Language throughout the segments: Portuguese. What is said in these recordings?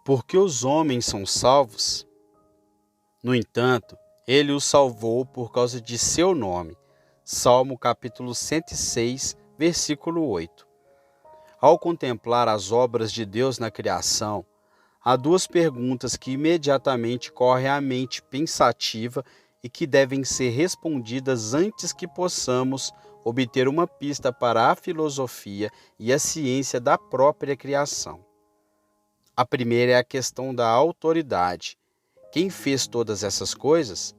Porque os homens são salvos, no entanto, ele os salvou por causa de seu nome. Salmo capítulo 106, versículo 8. Ao contemplar as obras de Deus na criação, há duas perguntas que imediatamente correm à mente pensativa e que devem ser respondidas antes que possamos obter uma pista para a filosofia e a ciência da própria criação. A primeira é a questão da autoridade. Quem fez todas essas coisas?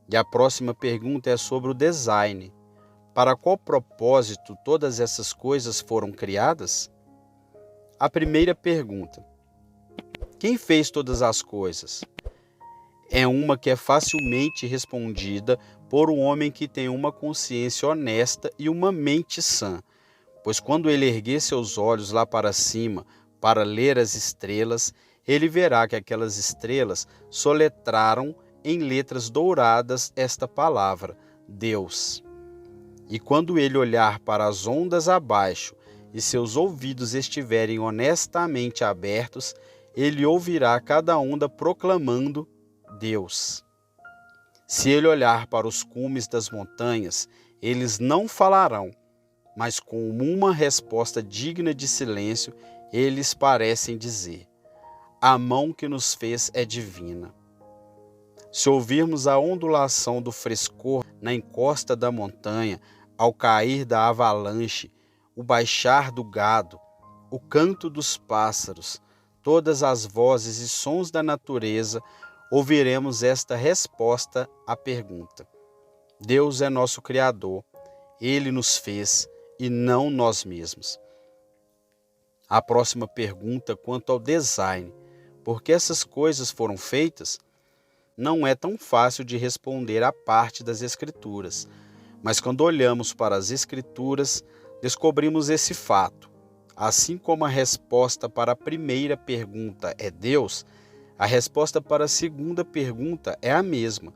E a próxima pergunta é sobre o design. Para qual propósito todas essas coisas foram criadas? A primeira pergunta: quem fez todas as coisas? É uma que é facilmente respondida por um homem que tem uma consciência honesta e uma mente sã, pois quando ele erguer seus olhos lá para cima para ler as estrelas, ele verá que aquelas estrelas soletraram em letras douradas esta palavra, Deus. E quando ele olhar para as ondas abaixo e seus ouvidos estiverem honestamente abertos, ele ouvirá cada onda proclamando Deus. Se ele olhar para os cumes das montanhas, eles não falarão, mas com uma resposta digna de silêncio, eles parecem dizer: a mão que nos fez é divina. Se ouvirmos a ondulação do frescor na encosta da montanha, ao cair da avalanche, o baixar do gado, o canto dos pássaros, todas as vozes e sons da natureza, ouviremos esta resposta à pergunta: Deus é nosso Criador, Ele nos fez e não nós mesmos. A próxima pergunta quanto ao design, por que essas coisas foram feitas? Não é tão fácil de responder à parte das Escrituras, mas quando olhamos para as Escrituras, descobrimos esse fato. Assim como a resposta para a primeira pergunta é Deus, a resposta para a segunda pergunta é a mesma.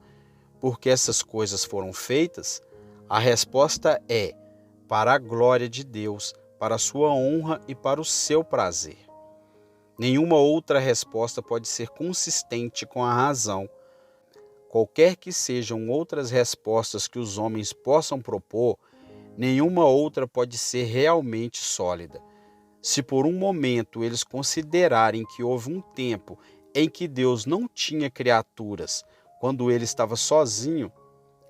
Por que essas coisas foram feitas? A resposta é para a glória de Deus, para a sua honra e para o seu prazer. Nenhuma outra resposta pode ser consistente com a razão. Qualquer que sejam outras respostas que os homens possam propor, nenhuma outra pode ser realmente sólida. Se por um momento eles considerarem que houve um tempo em que Deus não tinha criaturas, quando ele estava sozinho,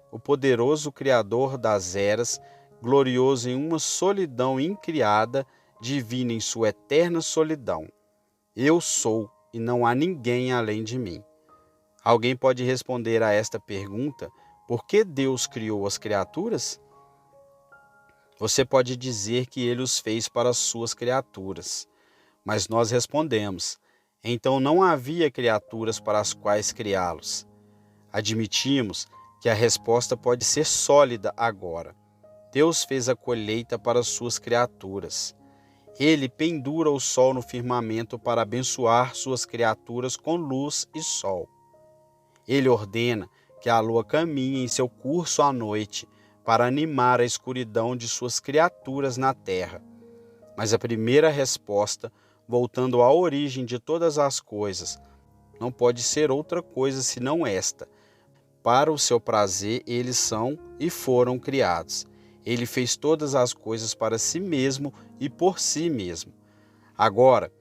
o poderoso Criador das eras, glorioso em uma solidão incriada, divino em sua eterna solidão. Eu sou e não há ninguém além de mim. Alguém pode responder a esta pergunta: por que Deus criou as criaturas? Você pode dizer que ele os fez para as suas criaturas, mas nós respondemos: então não havia criaturas para as quais criá-los. Admitimos que a resposta pode ser sólida agora. Deus fez a colheita para as suas criaturas. Ele pendura o sol no firmamento para abençoar suas criaturas com luz e sol. Ele ordena que a lua caminhe em seu curso à noite para animar a escuridão de suas criaturas na terra. Mas a primeira resposta, voltando à origem de todas as coisas, não pode ser outra coisa senão esta: para o seu prazer eles são e foram criados. Ele fez todas as coisas para si mesmo e por si mesmo. Agora,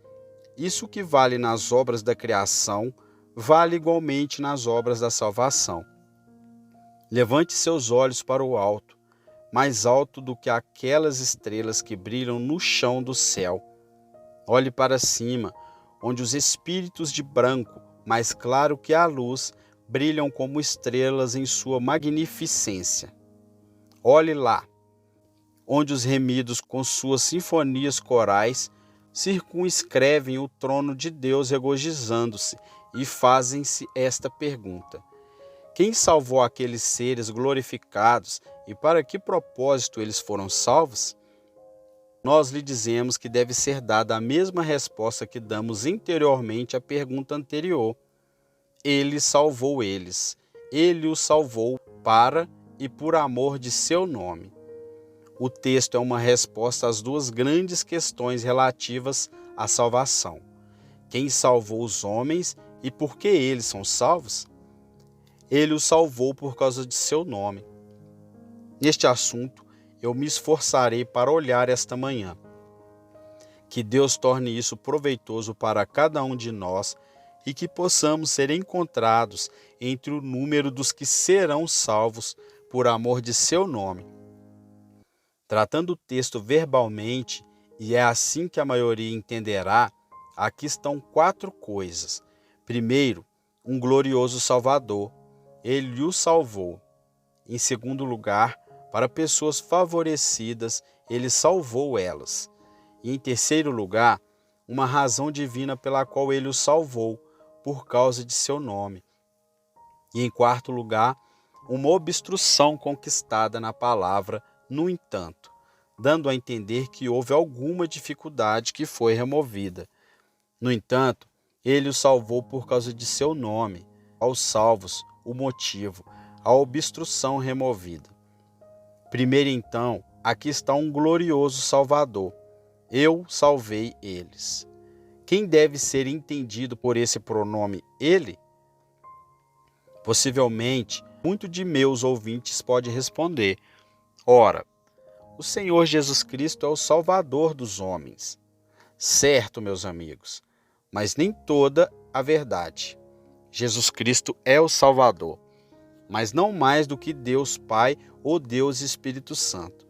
isso que vale nas obras da criação, vale igualmente nas obras da salvação. Levante seus olhos para o alto, mais alto do que aquelas estrelas que brilham no chão do céu. Olhe para cima, onde os espíritos de branco, mais claro que a luz, brilham como estrelas em sua magnificência. Olhe lá, onde os remidos com suas sinfonias corais circunscrevem o trono de Deus regozijando-se e fazem-se esta pergunta: quem salvou aqueles seres glorificados e para que propósito eles foram salvos? Nós lhe dizemos que deve ser dada a mesma resposta que damos anteriormente à pergunta anterior. Ele salvou eles. Ele os salvou para e por amor de seu nome. O texto é uma resposta às duas grandes questões relativas à salvação. Quem salvou os homens e por que eles são salvos? Ele os salvou por causa de seu nome. Neste assunto, eu me esforçarei para olhar esta manhã. Que Deus torne isso proveitoso para cada um de nós e que possamos ser encontrados entre o número dos que serão salvos por amor de seu nome. Tratando o texto verbalmente, e é assim que a maioria entenderá, aqui estão 4 coisas. Primeiro, um glorioso Salvador. Ele o salvou. Em segundo lugar, para pessoas favorecidas, ele salvou elas. E em terceiro lugar, uma razão divina pela qual ele os salvou, por causa de seu nome. E em quarto lugar, uma obstrução conquistada na palavra, no entanto, dando a entender que houve alguma dificuldade que foi removida. No entanto, ele os salvou por causa de seu nome, aos salvos, o motivo, a obstrução removida. Primeiro então, aqui está um glorioso Salvador. Eu salvei eles. Quem deve ser entendido por esse pronome ele? Possivelmente, muito de meus ouvintes pode responder: ora, o Senhor Jesus Cristo é o Salvador dos homens. Certo, meus amigos, mas nem toda a verdade. Jesus Cristo é o Salvador, mas não mais do que Deus Pai ou Deus Espírito Santo.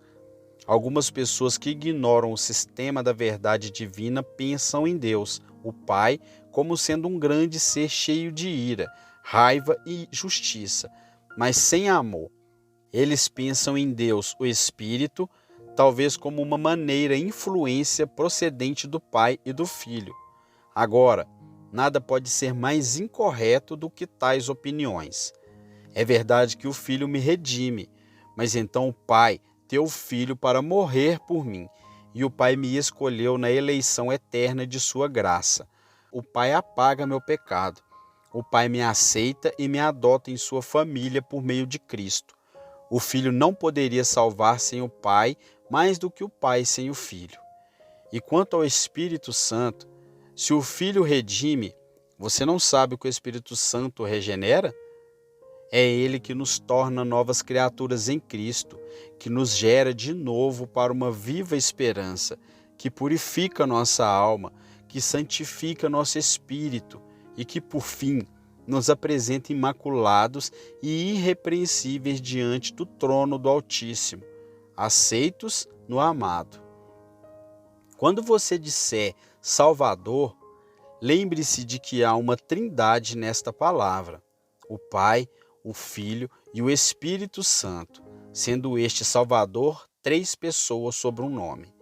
Algumas pessoas que ignoram o sistema da verdade divina pensam em Deus, o Pai, como sendo um grande ser cheio de ira, raiva e justiça, mas sem amor. Eles pensam em Deus, o Espírito, talvez como uma maneira influência procedente do Pai e do Filho. Agora, nada pode ser mais incorreto do que tais opiniões. É verdade que o Filho me redime, mas então o Pai deu o Filho para morrer por mim, e o Pai me escolheu na eleição eterna de sua graça. O Pai apaga meu pecado. O Pai me aceita e me adota em sua família por meio de Cristo. O Filho não poderia salvar sem o Pai, mais do que o Pai sem o Filho. E quanto ao Espírito Santo, se o Filho redime, você não sabe o que o Espírito Santo regenera? É Ele que nos torna novas criaturas em Cristo, que nos gera de novo para uma viva esperança, que purifica nossa alma, que santifica nosso espírito e que, por fim, nos apresenta imaculados e irrepreensíveis diante do trono do Altíssimo, aceitos no amado. Quando você disser Salvador, lembre-se de que há uma trindade nesta palavra: o Pai, o Filho e o Espírito Santo, sendo este Salvador 3 pessoas sobre um nome.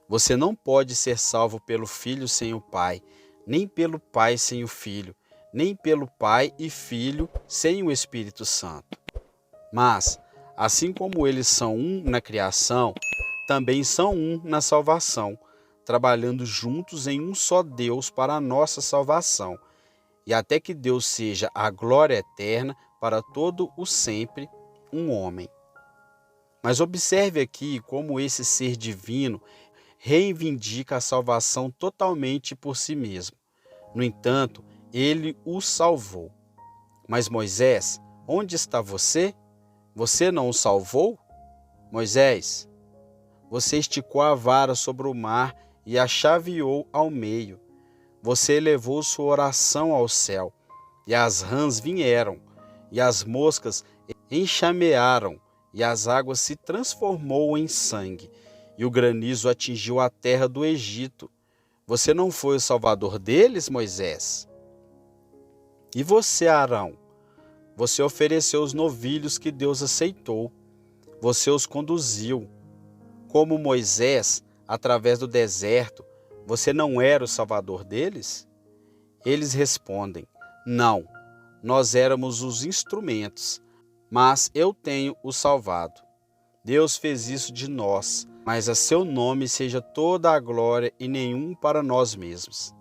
Você não pode ser salvo pelo Filho sem o Pai, nem pelo Pai sem o Filho, nem pelo Pai e Filho sem o Espírito Santo. Mas, assim como eles são um na criação, também são um na salvação, trabalhando juntos em um só Deus para a nossa salvação, e até que Deus seja a glória eterna para todo o sempre, um homem. Mas observe aqui como esse ser divino reivindica a salvação totalmente por si mesmo. No entanto, ele o salvou. Mas Moisés, onde está você? Você não o salvou? Moisés, você esticou a vara sobre o mar e a chaveou ao meio. Você elevou sua oração ao céu, e as rãs vieram, e as moscas enxamearam, e as águas se transformou em sangue, e o granizo atingiu a terra do Egito. Você não foi o salvador deles, Moisés? E você, Arão? Você ofereceu os novilhos que Deus aceitou. Você os conduziu. Como Moisés, através do deserto, você não era o salvador deles? Eles respondem: não, nós éramos os instrumentos, mas eu tenho o salvado. Deus fez isso de nós, mas a seu nome seja toda a glória e nenhum para nós mesmos.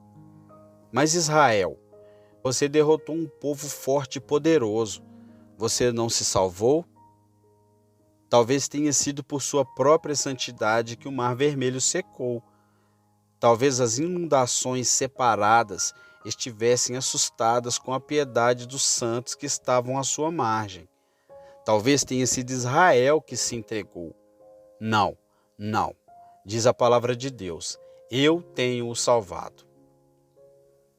Mas Israel, você derrotou um povo forte e poderoso. Você não se salvou? Talvez tenha sido por sua própria santidade que o Mar Vermelho secou. Talvez as inundações separadas estivessem assustadas com a piedade dos santos que estavam à sua margem. Talvez tenha sido Israel que se entregou. Não, não, diz a palavra de Deus, eu tenho-o salvado.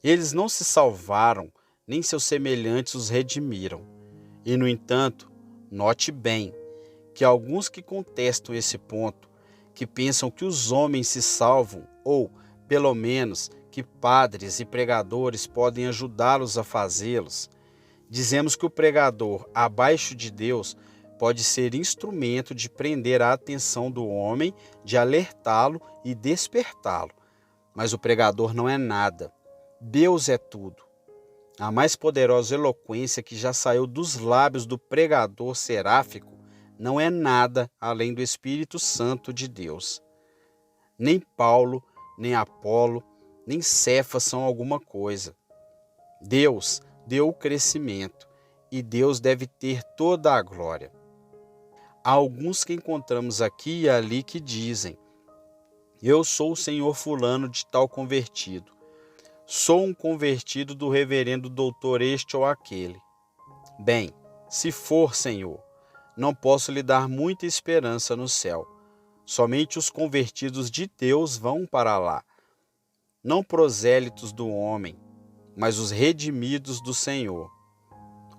Eles não se salvaram, nem seus semelhantes os redimiram. E, no entanto, note bem que alguns que contestam esse ponto, que pensam que os homens se salvam, ou, pelo menos, que padres e pregadores podem ajudá-los a fazê-los, dizemos que o pregador, abaixo de Deus, pode ser instrumento de prender a atenção do homem, de alertá-lo e despertá-lo. Mas o pregador não é nada. Deus é tudo. A mais poderosa eloquência que já saiu dos lábios do pregador seráfico não é nada além do Espírito Santo de Deus. Nem Paulo, nem Apolo, nem Cefas são alguma coisa. Deus deu o crescimento e Deus deve ter toda a glória. Há alguns que encontramos aqui e ali que dizem: eu sou o senhor fulano de tal convertido. Sou um convertido do reverendo doutor este ou aquele. Bem, se for, Senhor, não posso lhe dar muita esperança no céu. Somente os convertidos de Deus vão para lá. Não prosélitos do homem, mas os redimidos do Senhor.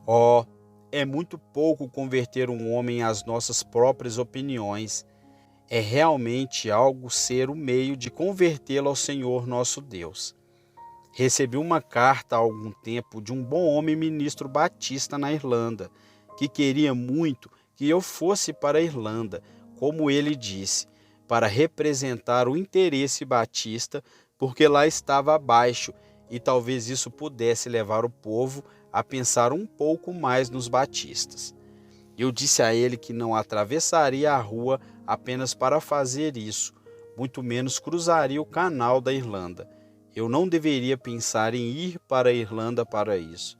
Oh, é muito pouco converter um homem às nossas próprias opiniões. É realmente algo ser o meio de convertê-lo ao Senhor nosso Deus. Recebi uma carta há algum tempo de um bom homem ministro batista na Irlanda, que queria muito que eu fosse para a Irlanda, como ele disse, para representar o interesse batista, porque lá estava abaixo e talvez isso pudesse levar o povo a pensar um pouco mais nos batistas. Eu disse a ele que não atravessaria a rua apenas para fazer isso, muito menos cruzaria o canal da Irlanda. Eu não deveria pensar em ir para a Irlanda para isso.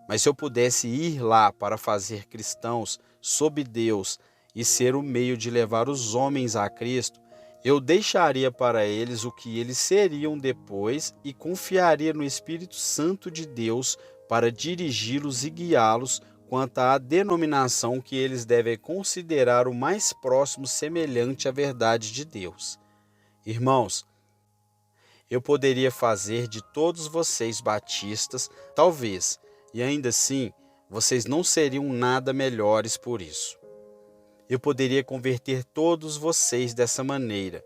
Mas se eu pudesse ir lá para fazer cristãos sob Deus e ser o meio de levar os homens a Cristo, eu deixaria para eles o que eles seriam depois e confiaria no Espírito Santo de Deus para dirigi-los e guiá-los quanto à denominação que eles devem considerar o mais próximo semelhante à verdade de Deus. Irmãos, eu poderia fazer de todos vocês batistas, talvez, e ainda assim, vocês não seriam nada melhores por isso. Eu poderia converter todos vocês dessa maneira,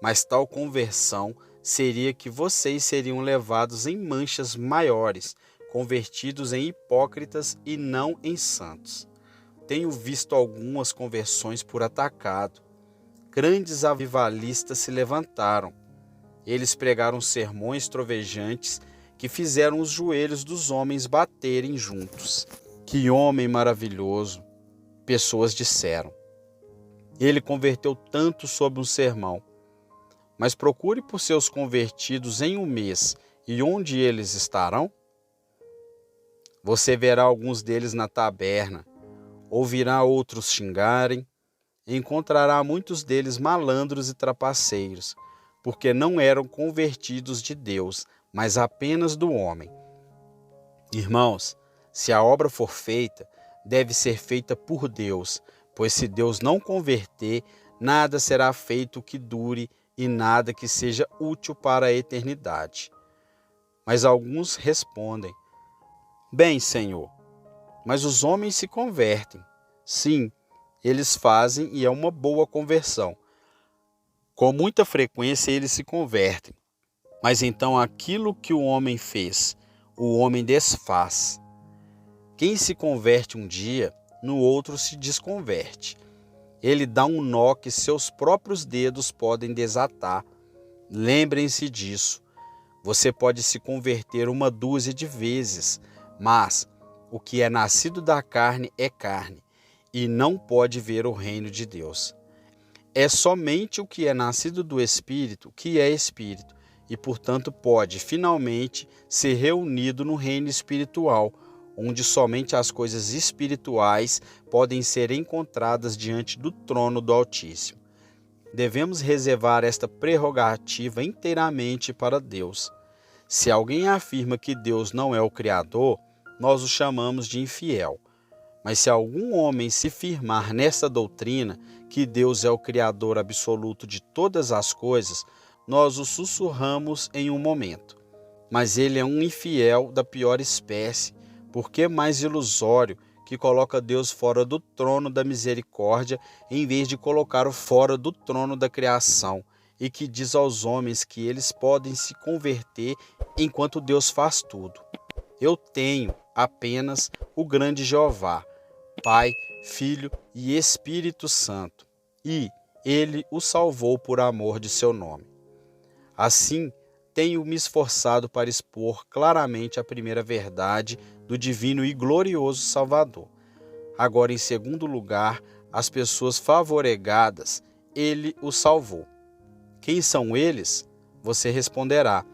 mas tal conversão seria que vocês seriam levados em manchas maiores, convertidos em hipócritas e não em santos. Tenho visto algumas conversões por atacado. Grandes avivalistas se levantaram. Eles pregaram sermões trovejantes que fizeram os joelhos dos homens baterem juntos. Que homem maravilhoso! Pessoas disseram. Ele converteu tanto sob um sermão. Mas procure por seus convertidos em um mês e onde eles estarão? Você verá alguns deles na taberna, ouvirá outros xingarem, encontrará muitos deles malandros e trapaceiros, porque não eram convertidos de Deus, mas apenas do homem. Irmãos, se a obra for feita, deve ser feita por Deus, pois se Deus não converter, nada será feito que dure e nada que seja útil para a eternidade. Mas alguns respondem: bem, Senhor, mas os homens se convertem. Sim, eles fazem e é uma boa conversão. Com muita frequência eles se convertem, mas então aquilo que o homem fez, o homem desfaz. Quem se converte um dia, no outro se desconverte. Ele dá um nó que seus próprios dedos podem desatar. Lembrem-se disso. Você pode se converter 1 dúzia de vezes, mas o que é nascido da carne é carne, e não pode ver o reino de Deus. É somente o que é nascido do Espírito que é Espírito, e portanto pode, finalmente, ser reunido no reino espiritual, onde somente as coisas espirituais podem ser encontradas diante do trono do Altíssimo. devemos reservar esta prerrogativa inteiramente para Deus. Se alguém afirma que Deus não é o Criador, nós o chamamos de infiel. Mas se algum homem se firmar nesta doutrina, que Deus é o Criador absoluto de todas as coisas, nós o sussurramos em um momento. Mas ele é um infiel da pior espécie, porque é mais ilusório, que coloca Deus fora do trono da misericórdia, em vez de colocá-lo fora do trono da criação, e que diz aos homens que eles podem se converter enquanto Deus faz tudo. Eu tenho apenas o grande Jeová, Pai, Filho e Espírito Santo, e ele o salvou por amor de seu nome. Assim, tenho me esforçado para expor claramente a primeira verdade do divino e glorioso Salvador. Agora, em segundo lugar, as pessoas favoregadas, ele os salvou. Quem são eles? Você responderá.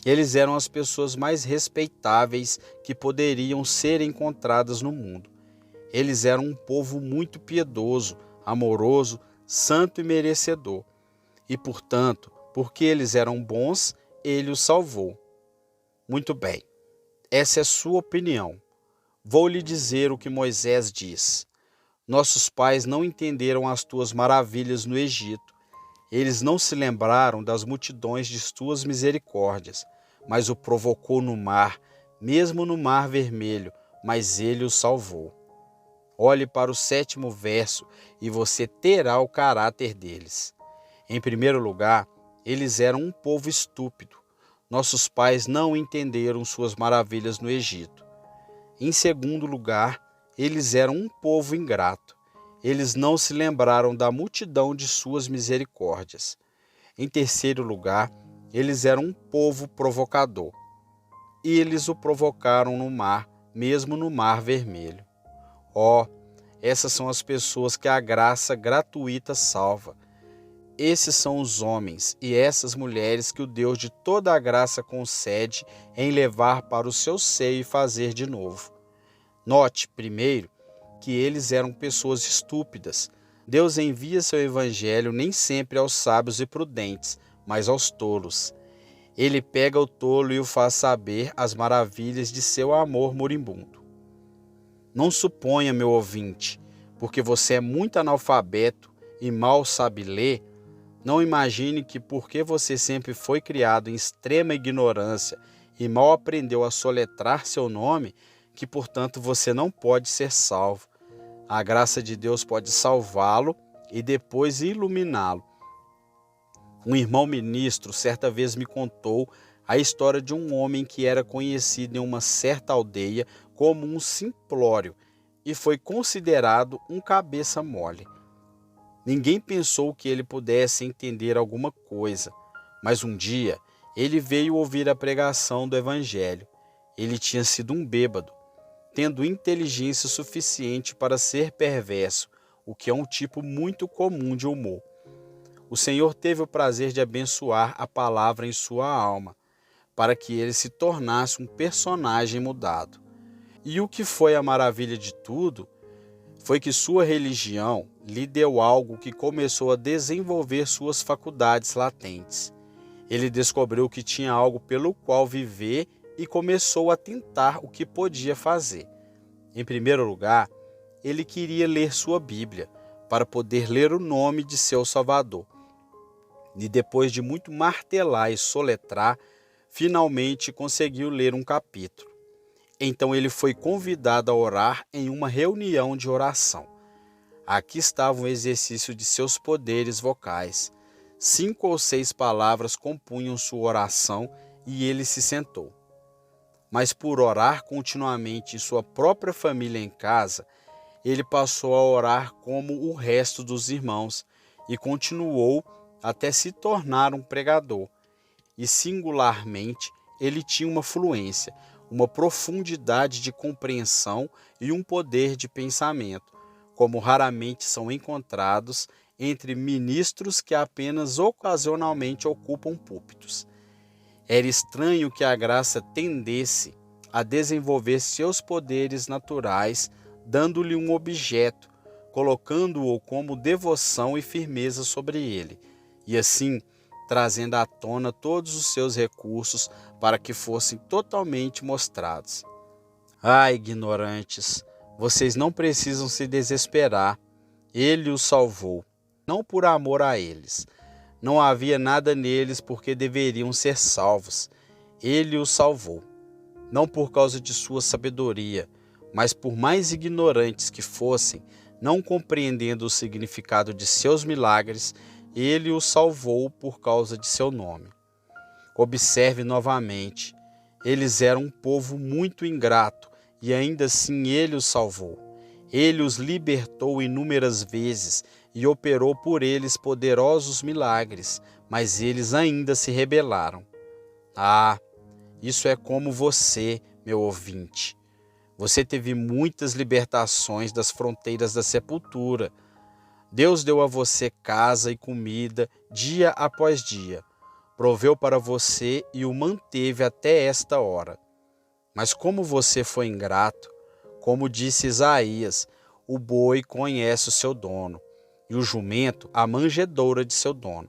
Eles eram as pessoas mais respeitáveis que poderiam ser encontradas no mundo. Eles eram um povo muito piedoso, amoroso, santo e merecedor. E, portanto, porque eles eram bons, ele os salvou. Muito bem, essa é sua opinião. Vou lhe dizer o que Moisés diz. Nossos pais não entenderam as tuas maravilhas no Egito. Eles não se lembraram das multidões de tuas misericórdias, mas o provocou no mar, mesmo no mar vermelho, mas ele o salvou. Olhe para o 7º verso e você terá o caráter deles. Em primeiro lugar, eles eram um povo estúpido. Nossos pais não entenderam suas maravilhas no Egito. Em segundo lugar, eles eram um povo ingrato. Eles não se lembraram da multidão de suas misericórdias. Em terceiro lugar, eles eram um povo provocador. E eles o provocaram no mar, mesmo no mar vermelho. Oh, essas são as pessoas que a graça gratuita salva. Esses são os homens e essas mulheres que o Deus de toda a graça concede em levar para o seu seio e fazer de novo. Note, primeiro, que eles eram pessoas estúpidas. Deus envia seu evangelho nem sempre aos sábios e prudentes, mas aos tolos. Ele pega o tolo e o faz saber as maravilhas de seu amor moribundo. Não suponha, meu ouvinte, porque você é muito analfabeto e mal sabe ler, não imagine que porque você sempre foi criado em extrema ignorância e mal aprendeu a soletrar seu nome, que portanto você não pode ser salvo. A graça de Deus pode salvá-lo e depois iluminá-lo. Um irmão ministro certa vez me contou a história de um homem que era conhecido em uma certa aldeia como um simplório e foi considerado um cabeça mole. Ninguém pensou que ele pudesse entender alguma coisa, mas um dia ele veio ouvir a pregação do Evangelho. Ele tinha sido um bêbado, tendo inteligência suficiente para ser perverso, o que é um tipo muito comum de humor. O Senhor teve o prazer de abençoar a palavra em sua alma, para que ele se tornasse um personagem mudado. E o que foi a maravilha de tudo foi que sua religião lhe deu algo que começou a desenvolver suas faculdades latentes. Ele descobriu que tinha algo pelo qual viver e começou a tentar o que podia fazer. Em primeiro lugar, ele queria ler sua Bíblia, para poder ler o nome de seu Salvador. E depois de muito martelar e soletrar, finalmente conseguiu ler um capítulo. Então ele foi convidado a orar em uma reunião de oração. Aqui estava um exercício de seus poderes vocais. 5 ou 6 palavras compunham sua oração e ele se sentou. Mas por orar continuamente em sua própria família em casa, ele passou a orar como o resto dos irmãos e continuou até se tornar um pregador. E singularmente, ele tinha uma fluência, uma profundidade de compreensão e um poder de pensamento, como raramente são encontrados entre ministros que apenas ocasionalmente ocupam púlpitos. Era estranho que a graça tendesse a desenvolver seus poderes naturais, dando-lhe um objeto, colocando-o como devoção e firmeza sobre ele, e assim trazendo à tona todos os seus recursos para que fossem totalmente mostrados. Ah, ignorantes, vocês não precisam se desesperar. Ele os salvou, não por amor a eles. Não havia nada neles porque deveriam ser salvos. Ele os salvou, não por causa de sua sabedoria, mas por mais ignorantes que fossem, não compreendendo o significado de seus milagres, ele os salvou por causa de seu nome. Observe novamente, eles eram um povo muito ingrato e ainda assim ele os salvou. Ele os libertou inúmeras vezes e operou por eles poderosos milagres, mas eles ainda se rebelaram. Ah, isso é como você, meu ouvinte. Você teve muitas libertações das fronteiras da sepultura. Deus deu a você casa e comida dia após dia. Proveu para você e o manteve até esta hora. Mas como você foi ingrato, como disse Isaías, o boi conhece o seu dono, e o jumento a manjedoura de seu dono.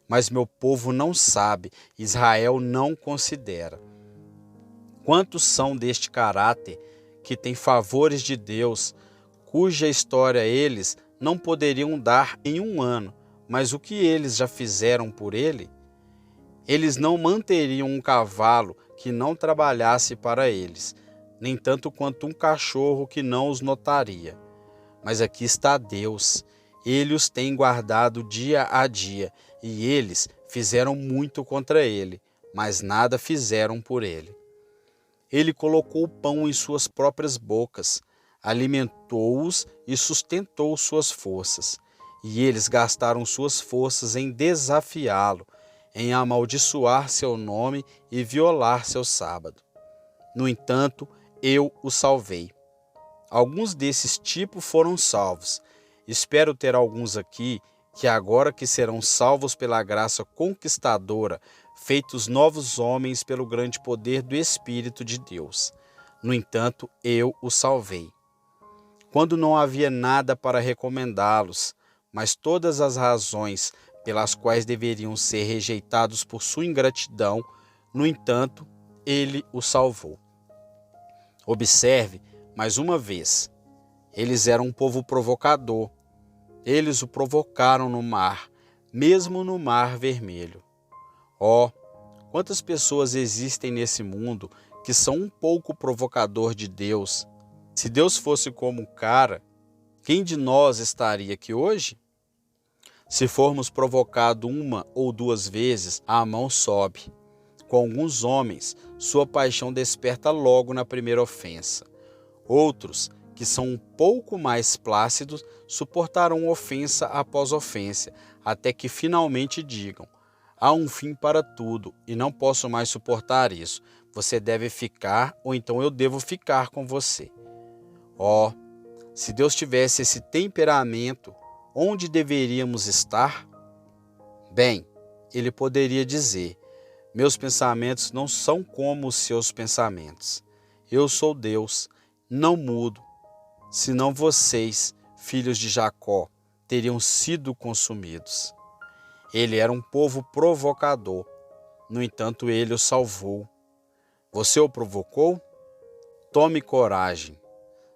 Mas meu povo não sabe, Israel não considera. Quantos são deste caráter que têm favores de Deus, cuja história eles não poderiam dar em um ano, mas o que eles já fizeram por ele? Eles não manteriam um cavalo que não trabalhasse para eles, nem tanto quanto um cachorro que não os notaria. Mas aqui está Deus, ele os tem guardado dia a dia, e eles fizeram muito contra ele, mas nada fizeram por ele. Ele colocou o pão em suas próprias bocas, alimentou-os e sustentou suas forças. E eles gastaram suas forças em desafiá-lo, em amaldiçoar seu nome e violar seu sábado. No entanto, eu o salvei. Alguns desses tipos foram salvos. Espero ter alguns aqui que agora que serão salvos pela graça conquistadora, feitos novos homens pelo grande poder do Espírito de Deus. No entanto, eu os salvei. Quando não havia nada para recomendá-los, mas todas as razões pelas quais deveriam ser rejeitados por sua ingratidão, no entanto, ele os salvou. Observe, mais uma vez, eles eram um povo provocador. Eles o provocaram no mar, mesmo no Mar Vermelho. Oh, quantas pessoas existem nesse mundo que são um pouco provocador de Deus. Se Deus fosse como um cara, quem de nós estaria aqui hoje? Se formos provocados uma ou duas vezes, a mão sobe. Com alguns homens, sua paixão desperta logo na primeira ofensa. Outros, que são um pouco mais plácidos, suportarão ofensa após ofensa, até que finalmente digam: há um fim para tudo e não posso mais suportar isso. Você deve ficar ou então eu devo ficar com você. Oh, se Deus tivesse esse temperamento, onde deveríamos estar? Bem, ele poderia dizer: meus pensamentos não são como os seus pensamentos. Eu sou Deus, não mudo. Senão vocês, filhos de Jacó, teriam sido consumidos. Ele era um povo provocador. No entanto, ele o salvou. Você o provocou? Tome coragem.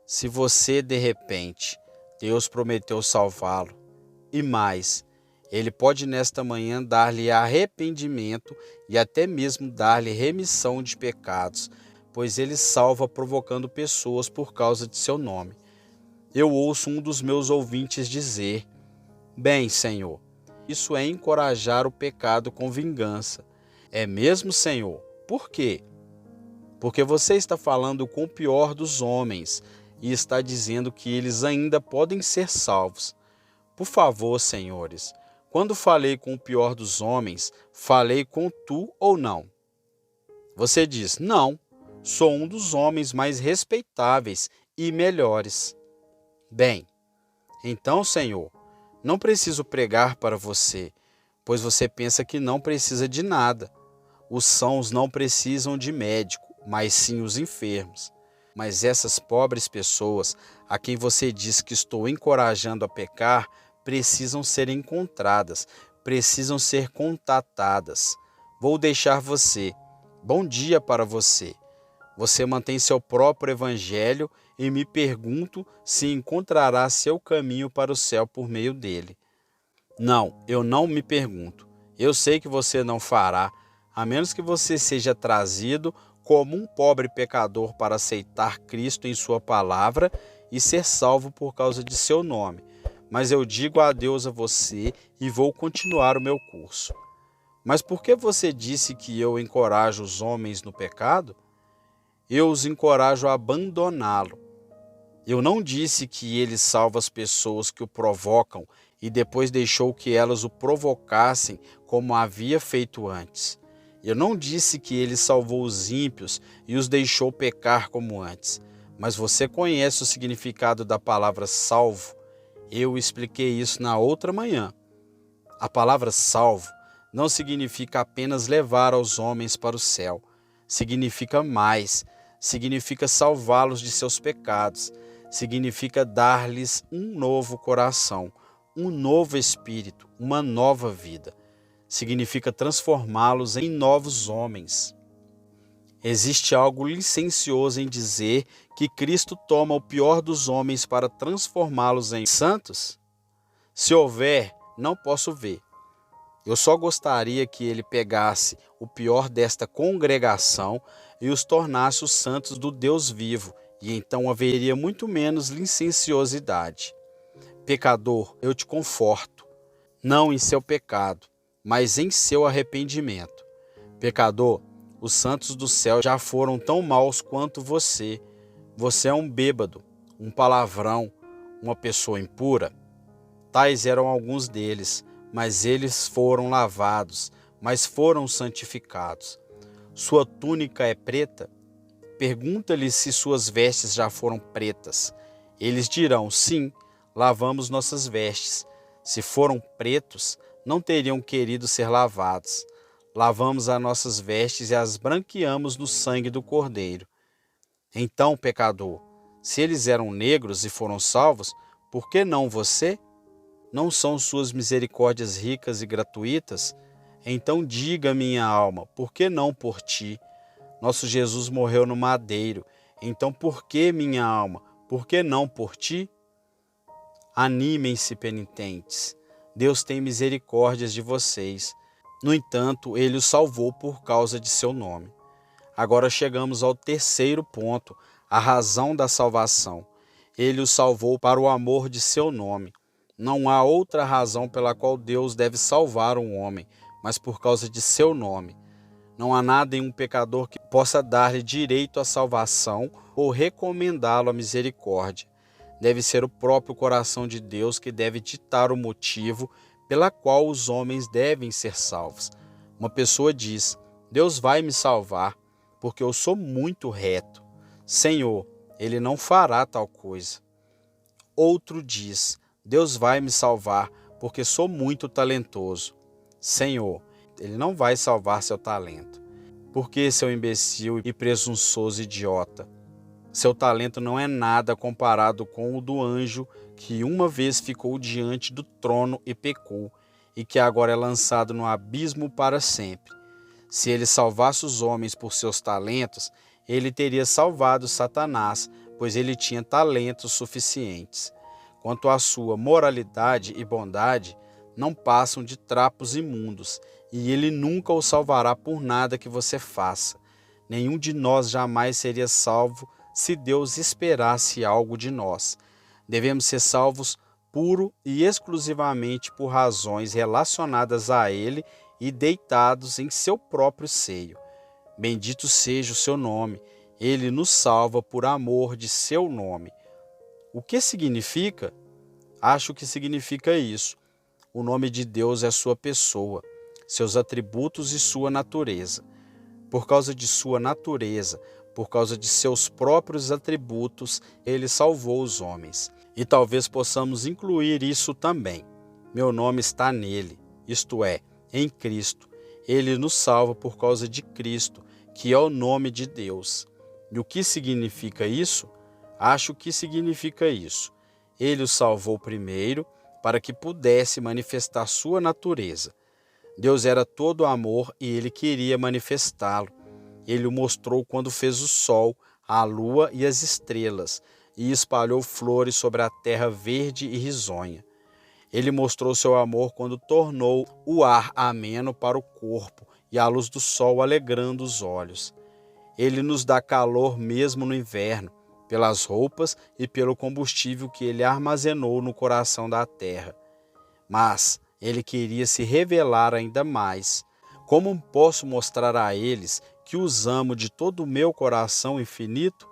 Se você, de repente, Deus prometeu salvá-lo, e mais, ele pode nesta manhã dar-lhe arrependimento e até mesmo dar-lhe remissão de pecados, pois ele salva provocando pessoas por causa de seu nome. Eu ouço um dos meus ouvintes dizer: bem, Senhor, isso é encorajar o pecado com vingança. É mesmo, Senhor? Por quê? Porque você está falando com o pior dos homens e está dizendo que eles ainda podem ser salvos. Por favor, senhores, quando falei com o pior dos homens, falei com tu ou não? Você diz: não, sou um dos homens mais respeitáveis e melhores. Bem, então, Senhor, não preciso pregar para você, pois você pensa que não precisa de nada. Os sãos não precisam de médico, mas sim os enfermos. Mas essas pobres pessoas, a quem você diz que estou encorajando a pecar, precisam ser encontradas, precisam ser contatadas. Vou deixar você. Bom dia para você. Você mantém seu próprio evangelho e me pergunto se encontrará seu caminho para o céu por meio dele. Não, eu não me pergunto. Eu sei que você não fará, a menos que você seja trazido como um pobre pecador para aceitar Cristo em sua palavra e ser salvo por causa de seu nome. Mas eu digo adeus a você e vou continuar o meu curso. Mas por que você disse que eu encorajo os homens no pecado? Eu os encorajo a abandoná-lo. Eu não disse que ele salva as pessoas que o provocam e depois deixou que elas o provocassem como havia feito antes. Eu não disse que ele salvou os ímpios e os deixou pecar como antes. Mas você conhece o significado da palavra salvo? Eu expliquei isso na outra manhã. A palavra salvo não significa apenas levar os homens para o céu. Significa mais. Significa salvá-los de seus pecados. Significa dar-lhes um novo coração, um novo espírito, uma nova vida. Significa transformá-los em novos homens. Existe algo licencioso em dizer que Cristo toma o pior dos homens para transformá-los em santos? Se houver, não posso ver. Eu só gostaria que ele pegasse o pior desta congregação e os tornasse os santos do Deus vivo, e então haveria muito menos licenciosidade. Pecador, eu te conforto, não em seu pecado, mas em seu arrependimento. Pecador, os santos do céu já foram tão maus quanto você. Você é um bêbado, um palavrão, uma pessoa impura. Tais eram alguns deles, mas eles foram lavados, mas foram santificados. Sua túnica é preta? Pergunta-lhes se suas vestes já foram pretas. Eles dirão, sim, lavamos nossas vestes. Se foram pretos, não teriam querido ser lavados. Lavamos as nossas vestes e as branqueamos no sangue do Cordeiro. Então, pecador, se eles eram negros e foram salvos, por que não você? Não são suas misericórdias ricas e gratuitas? Então diga, minha alma, por que não por ti? Nosso Jesus morreu no madeiro. Então por que, minha alma, por que não por ti? Animem-se, penitentes. Deus tem misericórdias de vocês. No entanto, ele os salvou por causa de seu nome. Agora chegamos ao terceiro ponto, a razão da salvação. Ele os salvou para o amor de seu nome. Não há outra razão pela qual Deus deve salvar um homem, mas por causa de seu nome. Não há nada em um pecador que possa dar-lhe direito à salvação ou recomendá-lo à misericórdia. Deve ser o próprio coração de Deus que deve ditar o motivo pela qual os homens devem ser salvos. Uma pessoa diz, Deus vai me salvar, porque eu sou muito reto. Senhor, ele não fará tal coisa. Outro diz, Deus vai me salvar, porque sou muito talentoso. Senhor, ele não vai salvar seu talento. Porque seu imbecil e presunçoso idiota? Seu talento não é nada comparado com o do anjo que uma vez ficou diante do trono e pecou, e que agora é lançado no abismo para sempre. Se ele salvasse os homens por seus talentos, ele teria salvado Satanás, pois ele tinha talentos suficientes. Quanto à sua moralidade e bondade, não passam de trapos imundos, e ele nunca o salvará por nada que você faça. Nenhum de nós jamais seria salvo se Deus esperasse algo de nós. Devemos ser salvos puro e exclusivamente por razões relacionadas a Ele e deitados em seu próprio seio. Bendito seja o seu nome. Ele nos salva por amor de seu nome. O que significa? Acho que significa isso. O nome de Deus é sua pessoa, seus atributos e sua natureza. Por causa de sua natureza, por causa de seus próprios atributos, ele salvou os homens. E talvez possamos incluir isso também. Meu nome está nele, isto é, em Cristo. Ele nos salva por causa de Cristo, que é o nome de Deus. E o que significa isso? Acho que significa isso. Ele o salvou primeiro para que pudesse manifestar sua natureza. Deus era todo amor e ele queria manifestá-lo. Ele o mostrou quando fez o sol, a lua e as estrelas, e espalhou flores sobre a terra verde e risonha. Ele mostrou seu amor quando tornou o ar ameno para o corpo e a luz do sol alegrando os olhos. Ele nos dá calor mesmo no inverno, pelas roupas e pelo combustível que ele armazenou no coração da terra. Mas ele queria se revelar ainda mais. Como posso mostrar a eles que os amo de todo o meu coração infinito?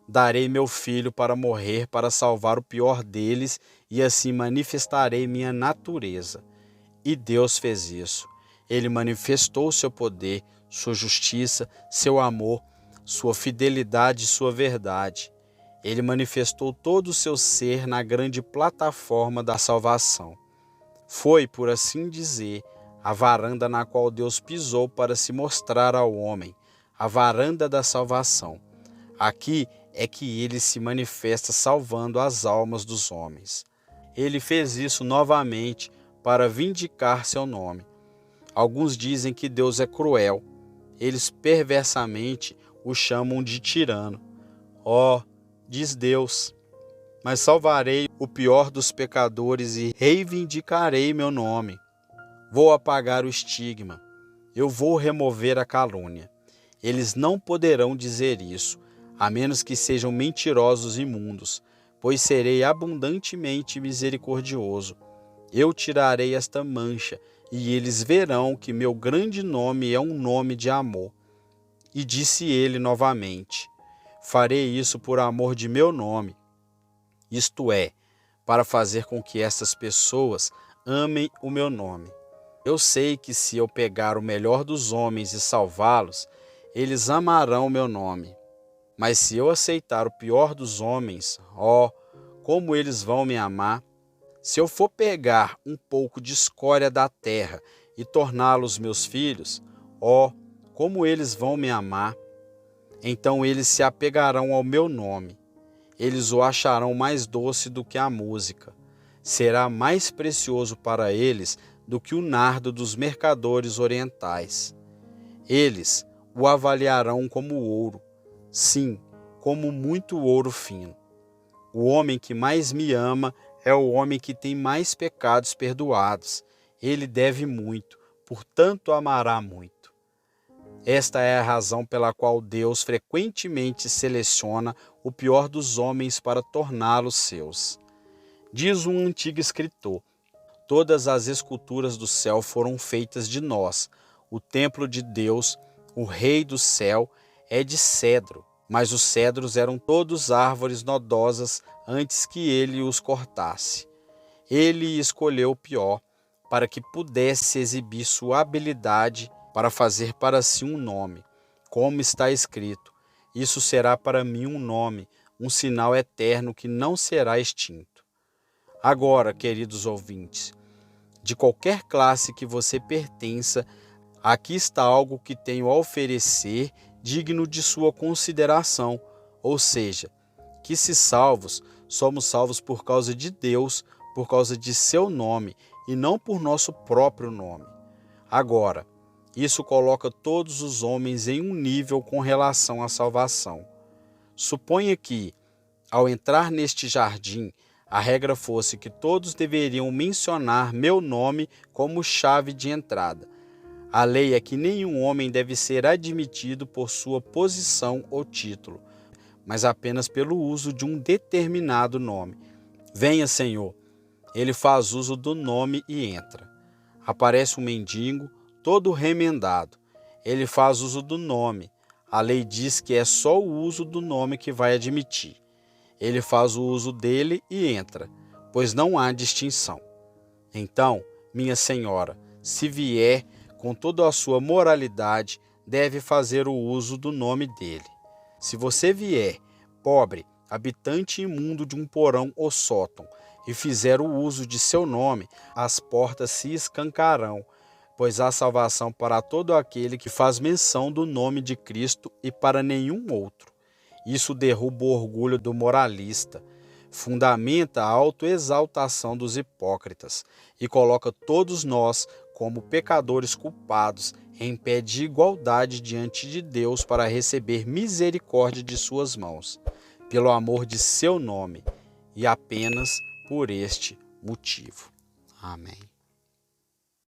Darei meu filho para morrer para salvar o pior deles e assim manifestarei minha natureza. E Deus fez isso. Ele manifestou seu poder, sua justiça, seu amor, sua fidelidade e sua verdade. Ele manifestou todo o seu ser na grande plataforma da salvação. Foi, por assim dizer, a varanda na qual Deus pisou para se mostrar ao homem, a varanda da salvação. Aqui é que ele se manifesta salvando as almas dos homens. Ele fez isso novamente para vindicar seu nome. Alguns dizem que Deus é cruel. Eles perversamente o chamam de tirano. Diz Deus, mas salvarei o pior dos pecadores e reivindicarei meu nome. Vou apagar o estigma. Eu vou remover a calúnia. Eles não poderão dizer isso, a menos que sejam mentirosos e imundos, pois serei abundantemente misericordioso. Eu tirarei esta mancha, e eles verão que meu grande nome é um nome de amor. E disse ele novamente: farei isso por amor de meu nome, isto é, para fazer com que estas pessoas amem o meu nome. Eu sei que se eu pegar o melhor dos homens e salvá-los, eles amarão o meu nome. Mas se eu aceitar o pior dos homens, como eles vão me amar! Se eu for pegar um pouco de escória da terra e torná-los meus filhos, como eles vão me amar! Então eles se apegarão ao meu nome. Eles o acharão mais doce do que a música. Será mais precioso para eles do que o nardo dos mercadores orientais. Eles o avaliarão como ouro. Sim, como muito ouro fino. O homem que mais me ama é o homem que tem mais pecados perdoados. Ele deve muito, portanto amará muito. Esta é a razão pela qual Deus frequentemente seleciona o pior dos homens para torná-los seus. Diz um antigo escritor: todas as esculturas do céu foram feitas de nós. O templo de Deus, o Rei do céu, é de cedro, mas os cedros eram todos árvores nodosas antes que ele os cortasse. Ele escolheu o pior, para que pudesse exibir sua habilidade para fazer para si um nome. Como está escrito: isso será para mim um nome, um sinal eterno que não será extinto. Agora, queridos ouvintes, de qualquer classe que você pertença, aqui está algo que tenho a oferecer digno de sua consideração, ou seja, que se salvos, somos salvos por causa de Deus, por causa de seu nome, e não por nosso próprio nome. Agora, isso coloca todos os homens em um nível com relação à salvação. Suponha que, ao entrar neste jardim, a regra fosse que todos deveriam mencionar meu nome como chave de entrada. A lei é que nenhum homem deve ser admitido por sua posição ou título, mas apenas pelo uso de um determinado nome. Venha, Senhor. Ele faz uso do nome e entra. Aparece um mendigo, todo remendado. Ele faz uso do nome. A lei diz que é só o uso do nome que vai admitir. Ele faz o uso dele e entra, pois não há distinção. Então, minha senhora, se vier com toda a sua moralidade, deve fazer o uso do nome dele. Se você vier, pobre, habitante imundo de um porão ou sótão, e fizer o uso de seu nome, as portas se escancarão, pois há salvação para todo aquele que faz menção do nome de Cristo e para nenhum outro. Isso derruba o orgulho do moralista, fundamenta a autoexaltação dos hipócritas e coloca todos nós, como pecadores culpados, em pé de igualdade diante de Deus para receber misericórdia de suas mãos, pelo amor de seu nome e apenas por este motivo. Amém.